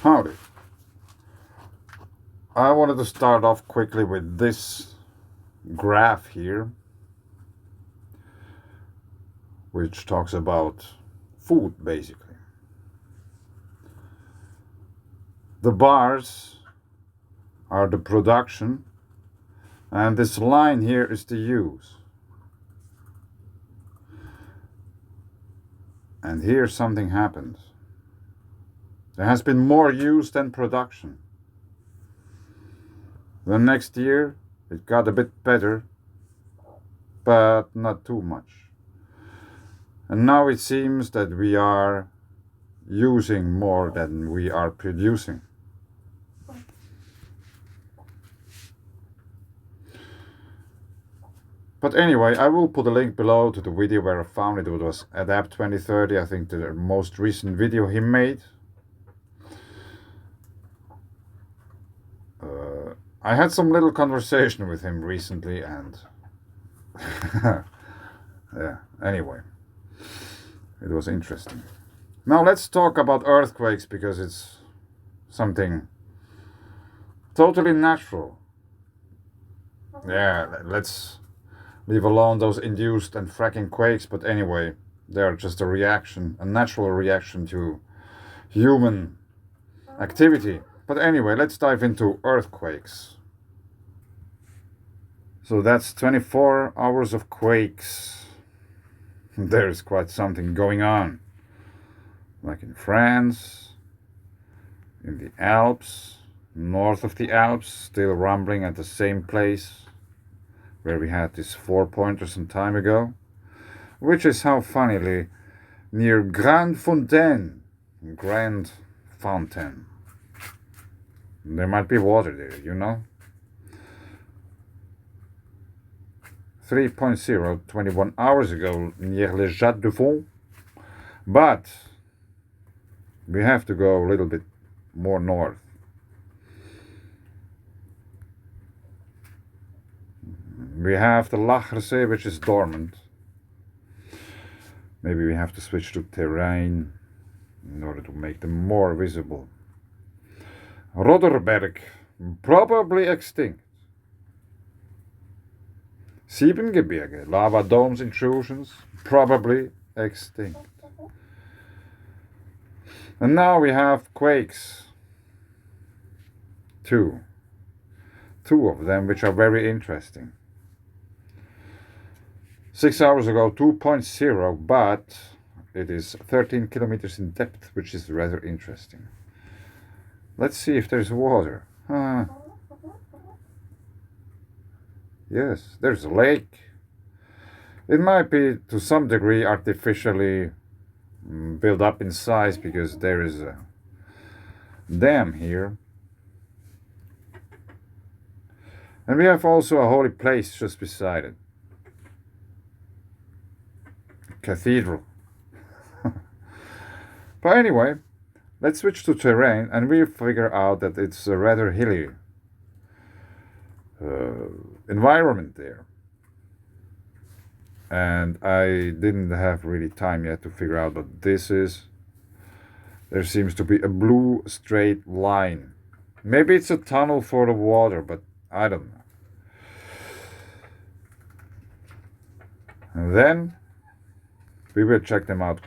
Howdy. I wanted to start off quickly with this graph here, which talks about food basically. The bars are the production, and this line here is the use. And here something happens. There has been more use than production. The next year it got a bit better, but not too much. And now it seems that we are using more than we are producing. But anyway, I will put a link below to the video where I found it. It was Adapt 2030, I think the most recent video he made. I had some little conversation with him recently and yeah, anyway, it was interesting. Now let's talk about earthquakes, because it's something totally natural. Yeah, let's leave alone those induced and fracking quakes, but anyway, they're just a reaction, a natural reaction to human activity. But anyway, let's dive into earthquakes. So that's 24 hours of quakes. There's quite something going on. Like in France, in the Alps, north of the Alps, still rumbling at the same place where we had this 4-pointer some time ago, which is how funnily near Grand Fontaine. There might be water there, you know. 3.0, 21 hours ago, near Les Jats de Fond. But we have to go a little bit more north. We have the Lachersee, which is dormant. Maybe we have to switch to terrain in order to make them more visible. Rodderberg, probably extinct. Siebengebirge, lava domes intrusions, probably extinct. And now we have quakes. Two of them, which are very interesting. 6 hours ago, 2.0, but it is 13 kilometers in depth, which is rather interesting. Let's see if there's water. Yes, there's a lake. It might be to some degree artificially built up in size because there is a dam here. And we have also a holy place just beside it. Cathedral. But anyway, let's switch to terrain and we figure out that it's a rather hilly environment there. And I didn't have really time yet to figure out what this is. There seems to be a blue straight line. Maybe it's a tunnel for the water, but I don't know. And then we will check them out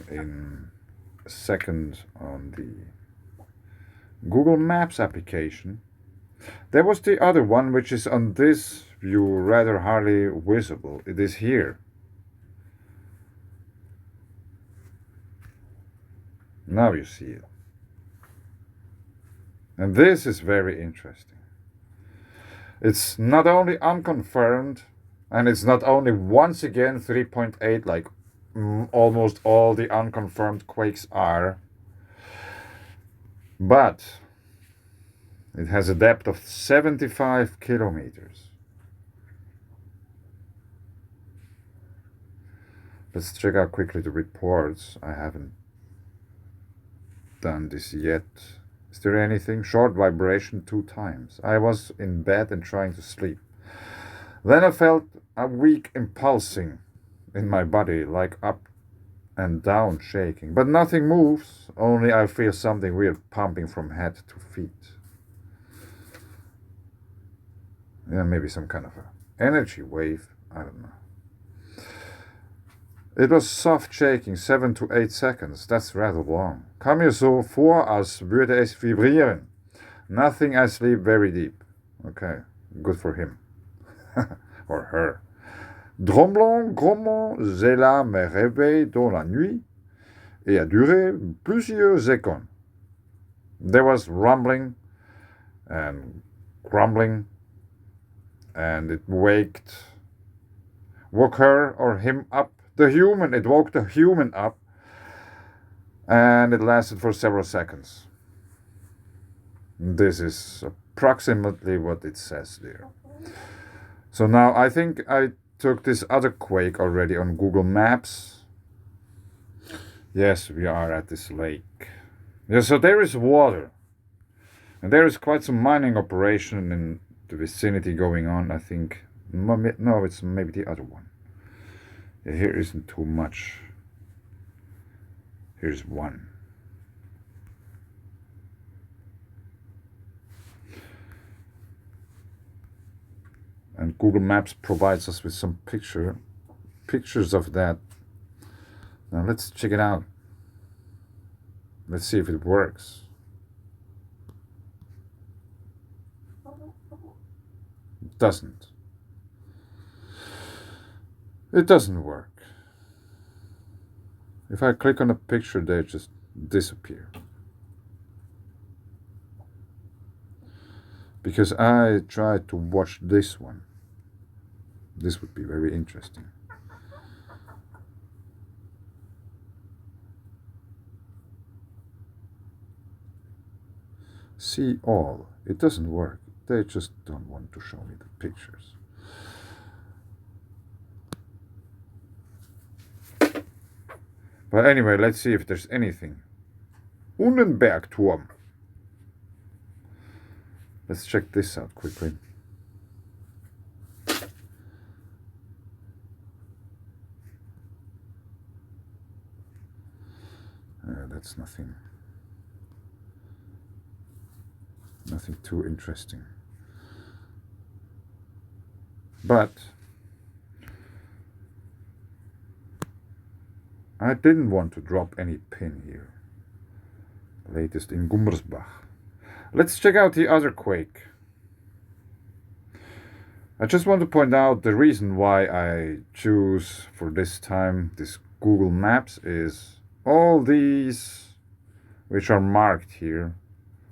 in a second on the Google Maps application. There was the other one, which is on this view rather hardly visible. It is here. Now you see it. And this is very interesting. It's not only unconfirmed, and it's not only once again 3.8 like almost all the unconfirmed quakes are, but it has a depth of 75 kilometers. Let's check out quickly the reports. I haven't done this yet. Is there anything? Short vibration 2 times. I was in bed and trying to sleep. Then I felt a weak impulsing in my body, like up and down shaking. But nothing moves, only I feel something weird pumping from head to feet. Yeah, maybe some kind of a energy wave, I don't know. It was soft shaking, 7 to 8 seconds. That's rather long. Kam mir so vor, als würde es vibrieren. Nothing, I sleep very deep. Okay, good for him. Or her. Grommelon, grommelon, cela me réveille dans la nuit et a duré plusieurs secondes. There was rumbling and grumbling, and it woke her or him up. It woke the human up, and it lasted for several seconds. This is approximately what it says there. So now I think I took this other quake already on Google Maps. Yes, we are at this lake. Yeah, so there is water. And there is quite some mining operation in the vicinity going on, I think. No, it's maybe the other one. Yeah, here isn't too much. Here's one. And Google Maps provides us with some pictures of that. Now let's check it out. Let's see if it works. It doesn't. It doesn't work. If I click on a picture, they just disappear. Because I tried to watch this one. This would be very interesting. See all. It doesn't work. They just don't want to show me the pictures. But anyway, let's see if there's anything. Unenbergturm. Let's check this out quickly. That's nothing too interesting. But I didn't want to drop any pin here. Latest in Gummersbach. Let's check out the other quake. I just want to point out the reason why I choose for this time this Google Maps is all these which are marked here.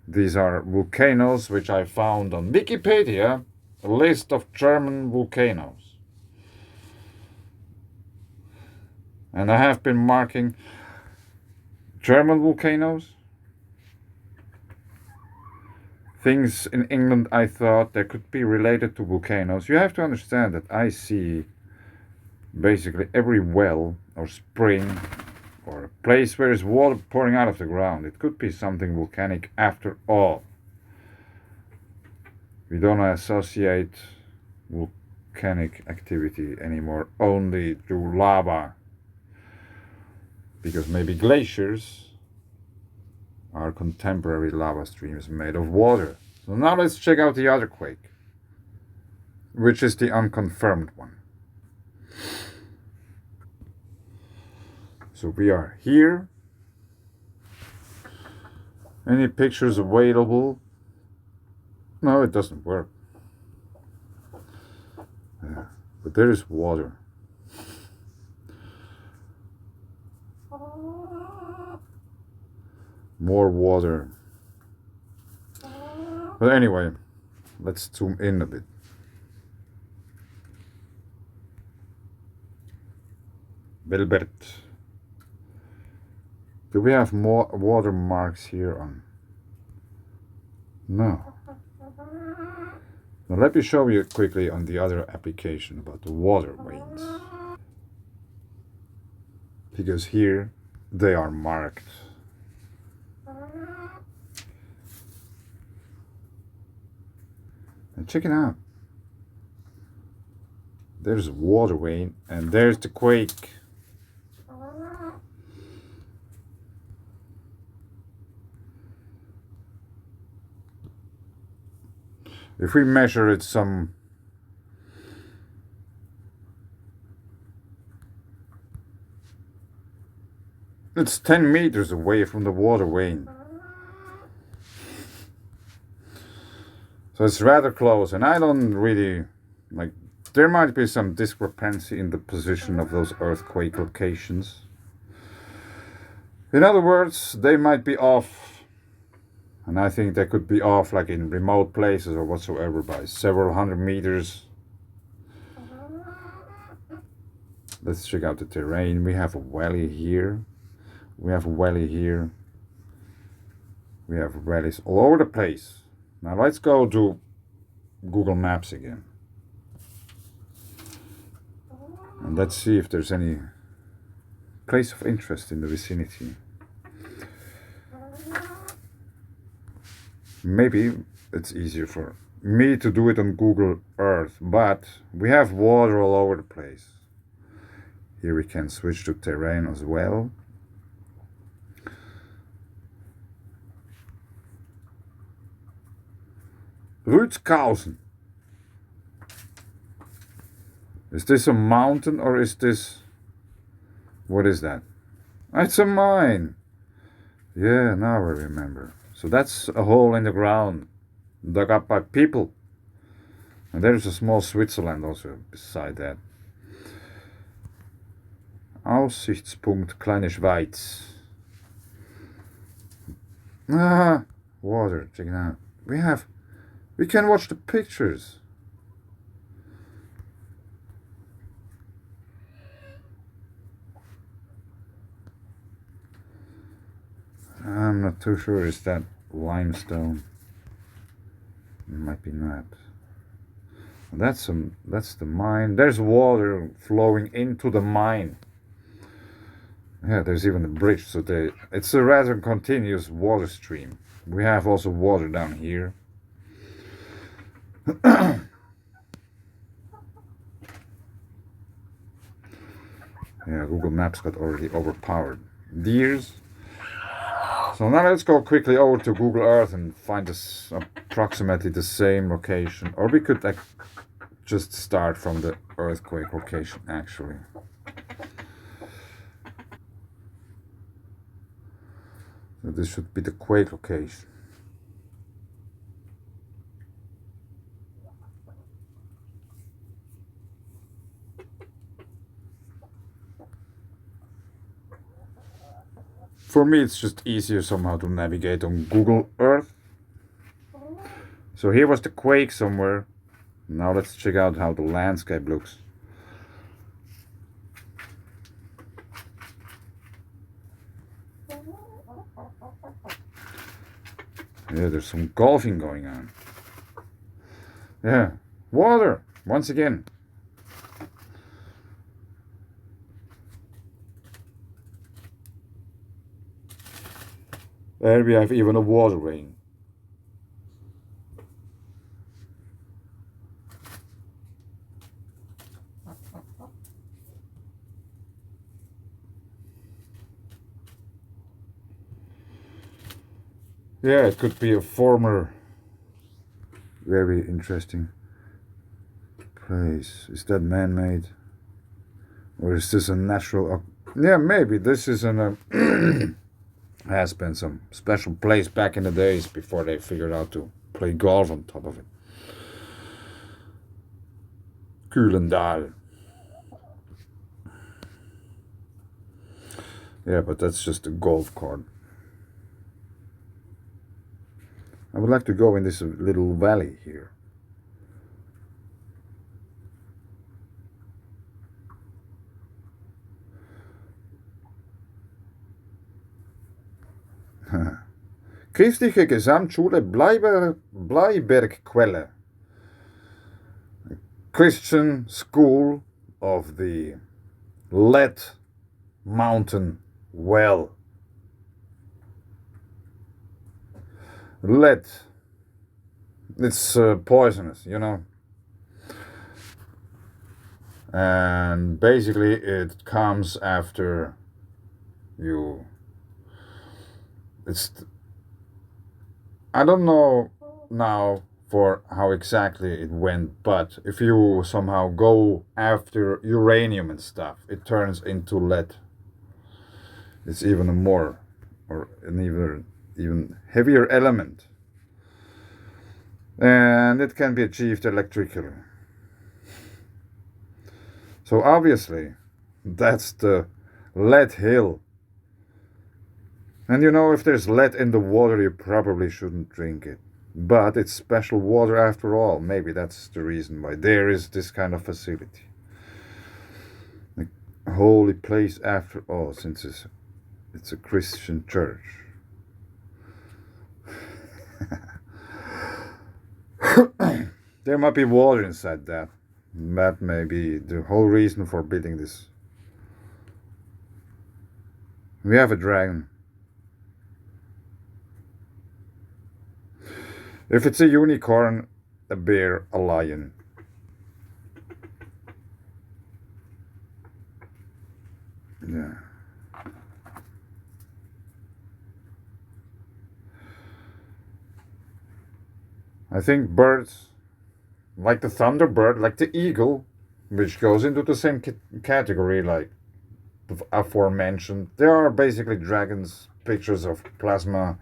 These are volcanoes which I found on Wikipedia, a list of German volcanoes. And I have been marking German volcanoes. Things in England I thought that could be related to volcanoes. You have to understand that I see basically every well or spring or a place where there's water pouring out of the ground. It could be something volcanic after all. We don't associate volcanic activity anymore only through lava. Because maybe glaciers are contemporary lava streams made of water. So now let's check out the other quake, which is the unconfirmed one. So we are here. Any pictures available? No, it doesn't work. But there is water. More water. But anyway, let's zoom in a bit. Wilbert. Do we have more watermarks here on? No. Now let me show you quickly on the other application about the water veins. Because here they are marked. And check it out. There's a water vein and there's the quake. If we measure it some it's 10 meters away from the water vane. So it's rather close, and I don't really like. There might be some discrepancy in the position of those earthquake locations. In other words, they might be off, and I think they could be off like in remote places or whatsoever by several hundred meters. Let's check out the terrain. We have a valley here. We have a valley here. We have valleys all over the place. Now let's go to Google Maps again. And let's see if there's any place of interest in the vicinity. Maybe it's easier for me to do it on Google Earth, but we have water all over the place. Here we can switch to terrain as well. Rütskausen. Is this a mountain or is this... What is that? It's a mine. Yeah, now I remember. So that's a hole in the ground dug up by people. And there's a small Switzerland also beside that. Aussichtspunkt Kleine Schweiz. Ah, water. Check it out. We can watch the pictures. I'm not too sure. Is that limestone? It might be not. That's the mine. There's water flowing into the mine. Yeah, there's even a bridge. So it's a rather continuous water stream. We have also water down here. Yeah, Google Maps got already overpowered. Deers. So now let's go quickly over to Google Earth and find this approximately the same location. Or we could just start from the earthquake location actually. So this should be the quake location. For me, it's just easier somehow to navigate on Google Earth. So here was the quake somewhere. Now let's check out how the landscape looks. Yeah, there's some golfing going on. Yeah, water, once again. There we have even a water vane. Yeah, it could be a former very interesting place. Is that man-made? Or is this a natural... Yeah, maybe this is has been some special place back in the days before they figured out to play golf on top of it. Kulendal. Yeah, but that's just a golf cart. I would like to go in this little valley here. Christliche Gesamtschule Bleibergquelle. Christian school of the lead mountain well. Lead. It's poisonous, you know. And basically it comes after you... I don't know now for how exactly it went, but if you somehow go after uranium and stuff, it turns into lead. It's even a more, or an even heavier element. And it can be achieved electrically. So obviously, that's the lead hill. And you know, if there's lead in the water, you probably shouldn't drink it. But it's special water after all. Maybe that's the reason why there is this kind of facility. A holy place after all, since it's a Christian church. There might be water inside that. That may be the whole reason for building this. We have a dragon. If it's a unicorn, a bear, a lion. Yeah. I think birds, like the thunderbird, like the eagle, which goes into the same category like the aforementioned, there are basically dragons, pictures of plasma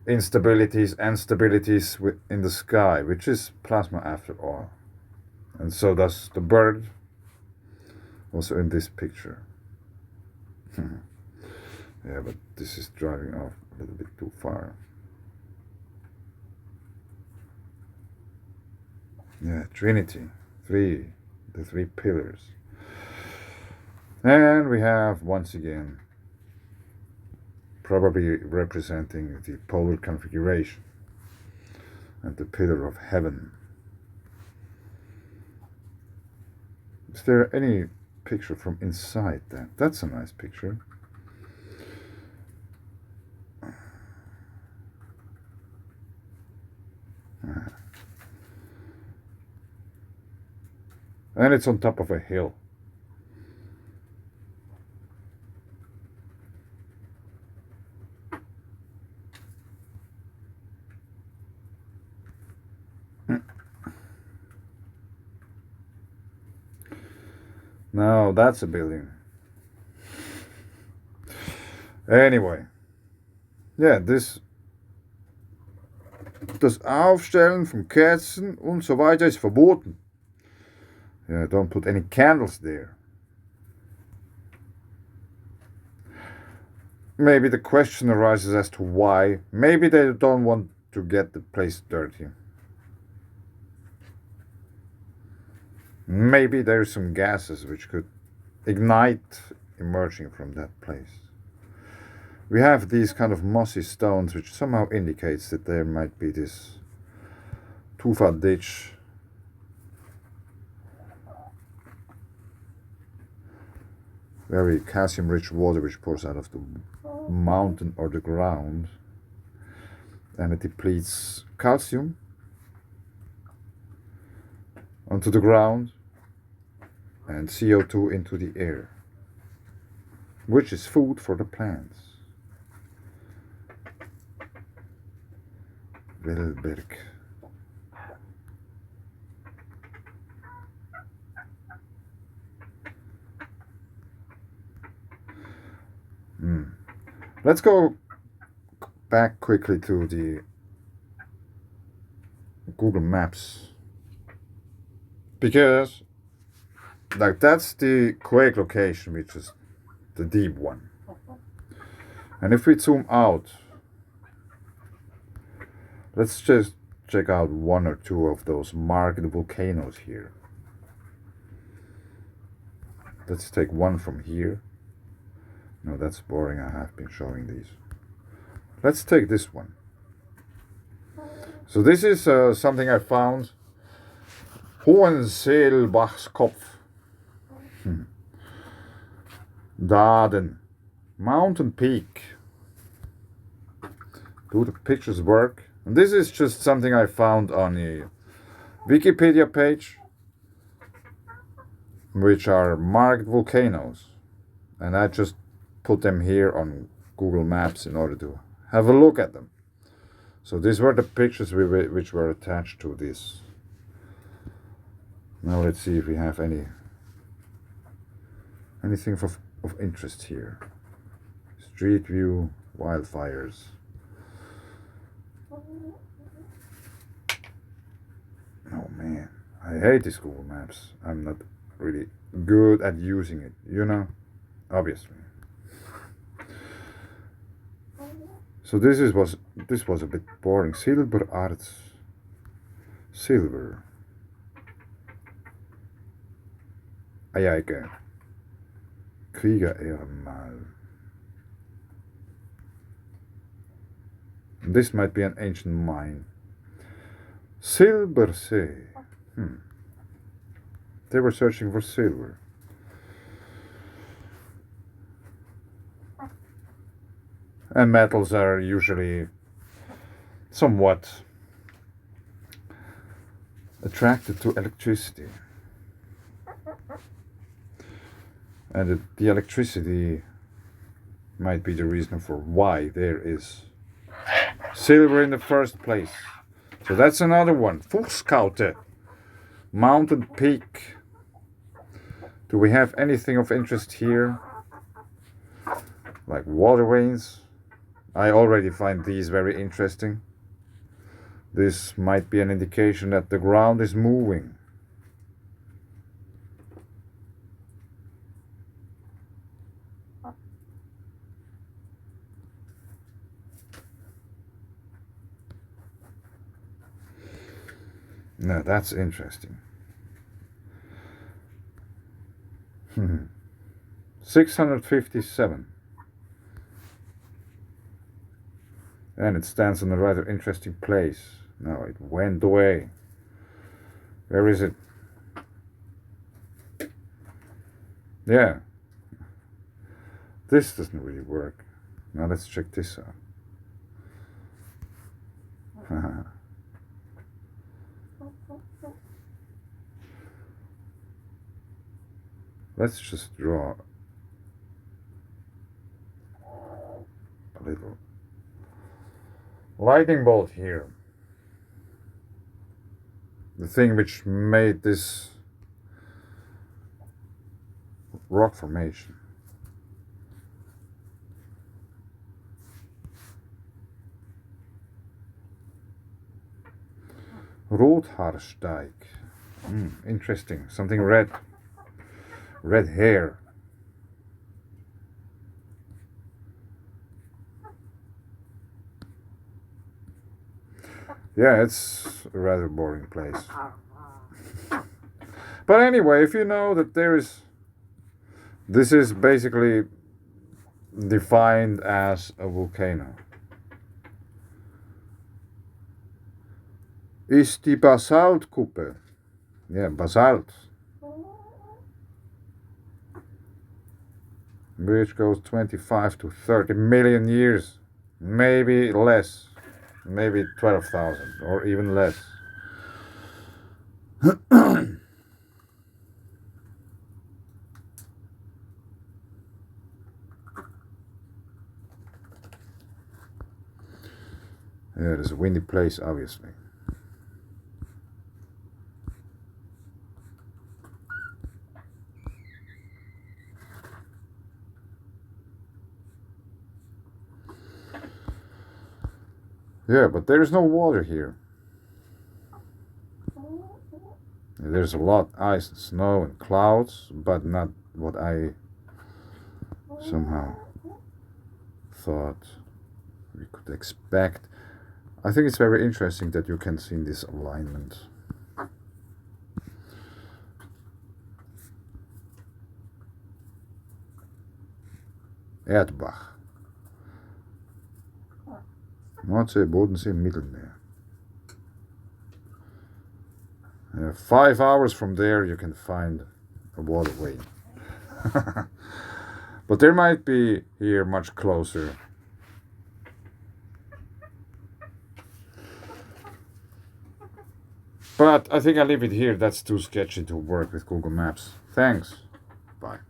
instabilities and stabilities in the sky, which is plasma after all. And so does the bird, also in this picture. Yeah, but this is driving off a little bit too far. Yeah, Trinity, the three pillars. And we have, once again, probably representing the polar configuration and the pillar of heaven. Is there any picture from inside that? That's a nice picture. And it's on top of a hill. Now that's a building. Anyway. Yeah, das Aufstellen von Kerzen und so weiter ist verboten. Yeah, don't put any candles there. Maybe the question arises as to why. Maybe they don't want to get the place dirty. Maybe there's some gases which could ignite emerging from that place. We have these kind of mossy stones which somehow indicates that there might be this tufa ditch. Very calcium-rich water which pours out of the mountain or the ground, and it depletes calcium onto the ground and CO2 into the air, which is food for the plants. Wilberg. Let's go back quickly to the Google Maps, because like that's the quake location, which is the deep one. And if we zoom out, let's just check out one or two of those marked volcanoes here. Let's take one from here. No, that's boring. I have been showing these. Let's take this one. So this is something I found. Hohenseelbachs-Kopf. Daden. Mountain peak. Do the pictures work? And this is just something I found on a Wikipedia page, which are marked volcanoes. And I just put them here on Google Maps in order to have a look at them. So these were the pictures which were attached to this. Now let's see if we have anything of interest here. Street view, wildfires. Oh man, I hate these Google Maps. I'm not really good at using it, you know, obviously. So this was a bit boring. Silberarts. Silver. Eike. Krieger-Ehrenmal. This might be an ancient mine. Silbersee. They were searching for silver. And metals are usually somewhat attracted to electricity. And the electricity might be the reason for why there is silver in the first place. So that's another one. Fuchskaute. Mountain peak. Do we have anything of interest here? Like waterways? I already find these very interesting. This might be an indication that the ground is moving. Now that's interesting. 657. And it stands in a rather interesting place. Now it went away. Where is it? Yeah. This doesn't really work. Now let's check this out. Let's just draw a little lightning bolt here. The thing which made this rock formation. Rothaarsteig. Interesting. Something red. Red hair. Yeah, it's a rather boring place. But anyway, if you know that this is basically defined as a volcano. Is die Basaltkuppe. Yeah, basalt. Which goes 25 to 30 million years. Maybe less. Maybe 12,000 or even less. Yeah, it is a windy place, obviously. Yeah, but there's no water here. There's a lot of ice and snow and clouds, but not what I somehow thought we could expect. I think it's very interesting that you can see this alignment. Erdbach. Nordsee, Bodensee, Mittelmeer. 5 hours from there you can find a waterway. But there might be here much closer. But I think I'll leave it here. That's too sketchy to work with Google Maps. Thanks. Bye.